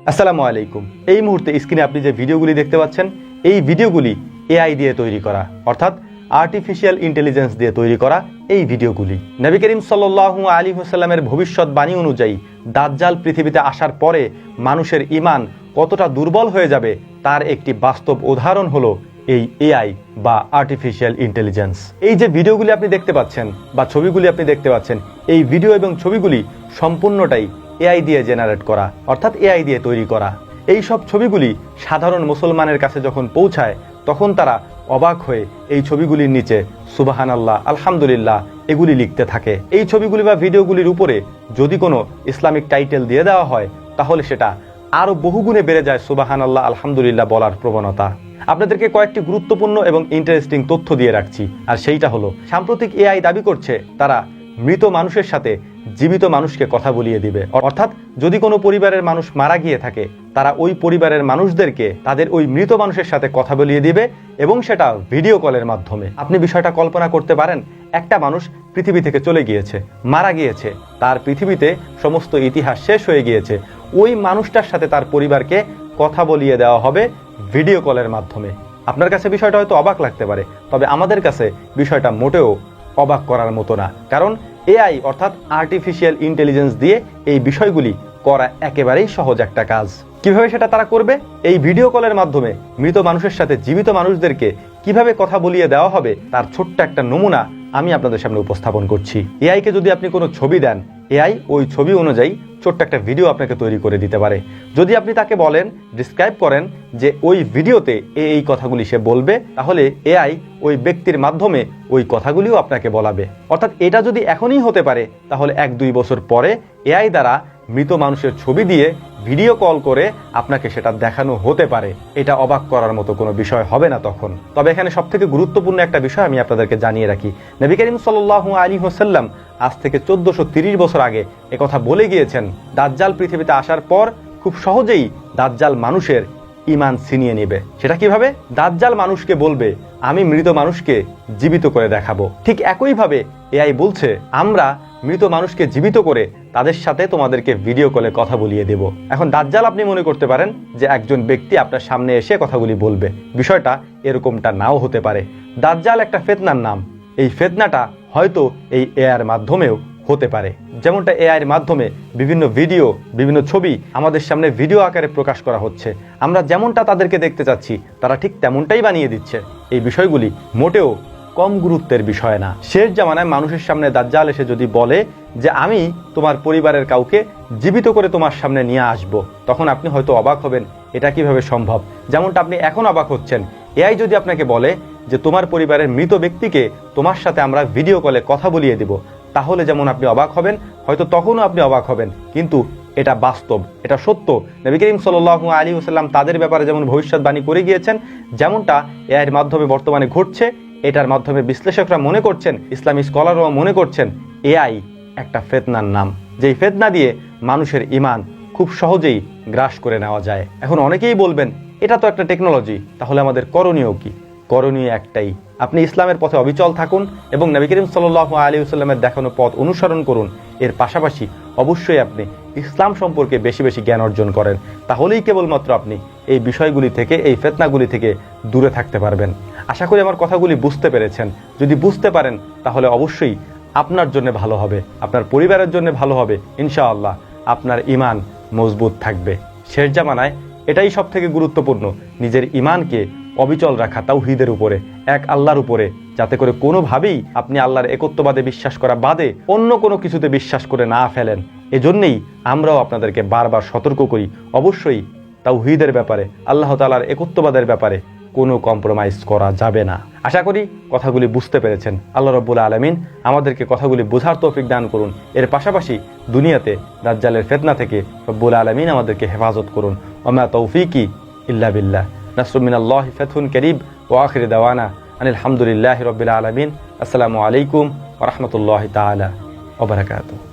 আসসালামু আলাইকুম। এই মুহূর্তে স্ক্রিনে আপনি যে ভিডিওগুলি দেখতে পাচ্ছেন, এই ভিডিওগুলি এআই দিয়ে তৈরি করা, অর্থাৎ আর্টিফিশিয়াল ইন্টেলিজেন্স দিয়ে তৈরি করা এই ভিডিওগুলি। নবী করিম সাল্লাল্লাহু আলাইহি ওয়াসাল্লামের ভবিষ্যৎবাণী অনুযায়ী দাজ্জাল পৃথিবীতে আসার পরে মানুষের ঈমান কতটা দুর্বল হয়ে যাবে তার একটি বাস্তব উদাহরণ হলো এই এআই বা আর্টিফিশিয়াল ইন্টেলিজেন্স। এই যে ভিডিওগুলি আপনি দেখতে পাচ্ছেন বা ছবিগুলি আপনি দেখতে পাচ্ছেন, এই ভিডিও এবং ছবিগুলি সম্পূর্ণটাই এআই দিয়ে জেনারেট করা, অর্থাৎ এআই দিয়ে তৈরি করা। এই সব ছবিগুলি সাধারণ মুসলমানের কাছে যখন পৌঁছায় তখন তারা অবাক হয়ে এই ছবিগুলির নিচে সুবহানাল্লাহ, আলহামদুলিল্লাহ এগুলি লিখতে থাকে। এই ছবিগুলি বা ভিডিওগুলির উপরে যদি কোনো ইসলামিক টাইটেল দিয়ে দেওয়া হয় তাহলে সেটা আরও বহুগুণে বেড়ে যায় সুবহানাল্লাহ, আলহামদুলিল্লাহ বলার প্রবণতা। আপনাদেরকে কয়েকটি গুরুত্বপূর্ণ এবং ইন্টারেস্টিং তথ্য দিয়ে রাখছি, আর সেইটা হলো সাম্প্রতিক এআই দাবি করছে তারা মৃত মানুষের সাথে জীবিত মানুষকে কথা বলিয়ে দিবে। অর্থাৎ যদি কোনো পরিবারের মানুষ মারা গিয়ে থাকে তারা ওই পরিবারের মানুষদেরকে তাদের ওই মৃত মানুষের সাথে কথা বলিয়ে দিবে, এবং সেটা ভিডিও কলের মাধ্যমে। আপনি বিষয়টা কল্পনা করতে পারেন, একটা মানুষ পৃথিবী থেকে চলে গিয়েছে, মারা গিয়েছে, তার পৃথিবীতে সমস্ত ইতিহাস শেষ হয়ে গিয়েছে, ওই মানুষটার সাথে তার পরিবারকে কথা বলিয়ে দেওয়া হবে ভিডিও কলের মাধ্যমে। আপনার কাছে বিষয়টা হয়তো অবাক লাগতে পারে, তবে আমাদের কাছে বিষয়টা মোটেও অবাক করার মতো না, কারণ এআই অর্থাৎ আর্টিফিশিয়াল ইন্টেলিজেন্স দিয়ে এই বিষয়গুলি করা একেবারেই সহজ একটা কাজ। কিভাবে সেটা তারা করবে? এই ভিডিও কলের মাধ্যমে মৃত মানুষের সাথে জীবিত মানুষদেরকে কিভাবে কথা বলিয়ে দেওয়া হবে তার ছোট্ট একটা নমুনা আমি আপনাদের সামনে উপস্থাপন করছি। এআইকে যদি আপনি কোনো ছবি দেন, এআই ওই ছবি অনুযায়ী ছোট্ট একটা ভিডিও আপনাকে তৈরি করে দিতে পারে। যদি আপনি তাকে বলেন, ডিসক্রাইব করেন যে ওই ভিডিওতে এই কথাগুলি সে বলবে, তাহলে এআই ওই ব্যক্তির মাধ্যমে ওই কথাগুলিও আপনাকে বলাবে। অর্থাৎ এটা যদি এখনই হতে পারে তাহলে 1-2 বছর পরে এআই দ্বারা মৃত মানুষের ছবি দিয়ে ভিডিও কল করে আপনাকে সেটা দেখানো হতে পারে। এটা অবাক করার মতো কোনো বিষয় হবে না তখন। তবে এখানে সবথেকে গুরুত্বপূর্ণ একটা বিষয় আমি আপনাদেরকে জানিয়ে রাখি, নবী করিম সাল্লাল্লাহু আলাইহি ওয়াসাল্লাম আজ থেকে 1430 বছর আগে একথা বলে গিয়েছেন, দাজ্জাল পৃথিবীতে আসার পর খুব সহজেই দাজ্জাল মানুষের ঈমান ছিনিয়ে নেবে। সেটা কিভাবে? দাজ্জাল মানুষকে বলবে, আমি মৃত মানুষকে জীবিত করে দেখাবো। ঠিক একইভাবে এআই বলছে, আমরা মৃত মানুষকে জীবিত করে তাদের সাথে তোমাদেরকে ভিডিও কলে কথা বলিয়ে দেব। এখন দাজ্জাল আপনি মনে করতে পারেন যে একজন ব্যক্তি আপনার সামনে এসে কথাগুলি বলবে, বিষয়টা এরকমটা নাও হতে পারে। দাজ্জাল একটা ফিতনার নাম। এই ফিতনাটা হয়তো এই এআইয়ের মাধ্যমেও হতে পারে। যেমনটা এআইয়ের মাধ্যমে বিভিন্ন ভিডিও, বিভিন্ন ছবি আমাদের সামনে ভিডিও আকারে প্রকাশ করা হচ্ছে, আমরা যেমনটা তাদেরকে দেখতে চাচ্ছি তারা ঠিক তেমনটাই বানিয়ে দিচ্ছে। এই বিষয়গুলি মোটেও কম গুরুত্বের বিষয় না। শেষ জামানায় মানুষের সামনে দাজ্জাল এসে যদি বলে যে আমি তোমার পরিবারের কাউকে জীবিত করে তোমার সামনে নিয়ে আসব, তখন আপনি হয়তো অবাক হবেন, এটা কিভাবে সম্ভব? যেমনটা আপনি এখন অবাক হচ্ছেন, এআই যদি আপনাকে বলে যে তোমার পরিবারের মৃত ব্যক্তিকে তোমার সাথে আমরা ভিডিও কলে কথা বলিয়ে দেব, তাহলে যেমন আপনি অবাক হবেন, হয়তো তখনও আপনি অবাক হবেন, কিন্তু এটা বাস্তব, এটা সত্য। নবী করিম সাল্লাল্লাহু আলাইহি ওয়াসাল্লাম তাদের ব্যাপারে যেমন ভবিষ্যৎবাণী করে গিয়েছেন, যেমনটা এআইয়ের মাধ্যমে বর্তমানে ঘটছে, এটার মাধ্যমে বিশ্লেষকরা মনে করছেন, ইসলামী স্কলাররাও মনে করছেন এআই একটা ফিতনার নাম, যেই ফিতনা দিয়ে মানুষের ঈমান খুব সহজেই গ্রাস করে নেওয়া যায়। এখন অনেকেই বলবেন এটা তো একটা টেকনোলজি, তাহলে আমাদের করণীয় কি? করণীয় একটাই, আপনি ইসলামের পথে অবিচল থাকুন এবং নবী করিম সাল্লাল্লাহু আলাইহি ওয়াসাল্লামের দেখানো পথ অনুসরণ করুন। এর পাশাপাশি অবশ্যই আপনি ইসলাম সম্পর্কে বেশি বেশি জ্ঞান অর্জন করেন, তাহলেই কেবলমাত্র আপনি এই বিষয়গুলি থেকে, এই ফিতনাগুলি থেকে দূরে থাকতে পারবেন। আশা করি আমার কথাগুলি বুঝতে পেরেছেন। যদি বুঝতে পারেন তাহলে অবশ্যই আপনার জন্য ভালো হবে, আপনার পরিবারের জন্য ভালো হবে, ইনশাআল্লাহ আপনার ঈমান মজবুত থাকবে। শেষ জামানায় এটাই সব থেকে গুরুত্বপূর্ণ, নিজের ঈমানকে অবিচল রাখা তাওহীদের উপরে, এক আল্লাহর উপরে, যাতে করে কোনোভাবেই আপনি আল্লাহর একত্ববাদে বিশ্বাস করা বাদে অন্য কোনো কিছুতে বিশ্বাস করে না ফেলেন। এজন্যই আমরাও আপনাদেরকে বারবার সতর্ক করি, অবশ্যই তাওহীদের ব্যাপারে, আল্লাহ তাআলার একত্ববাদের ব্যাপারে কোনো কম্প্রোমাইজ করা যাবে না। আশা করি কথাগুলি বুঝতে পেরেছেন। আল্লাহ রাব্বুল আলামিন আমাদেরকে কথাগুলি বোঝার তৌফিক দান করুন। এর পাশাপাশি দুনিয়াতে দাজ্জালের ফিতনা থেকে রাব্বুল আলামিন আমাদেরকে হেফাজত করুন। ওয়া মা তৌফিকি ইল্লা বিল্লাহ। নাসরুম মিনাল্লাহি ফাতহুন কারীব ওয়া আখির দাওয়ানা আনিল হামদুলিল্লাহি রাব্বিল আলামিন। আসসালামু আলাইকুম ওয়া রাহমাতুল্লাহি তাআলা ওয়া বারাকাতুহু।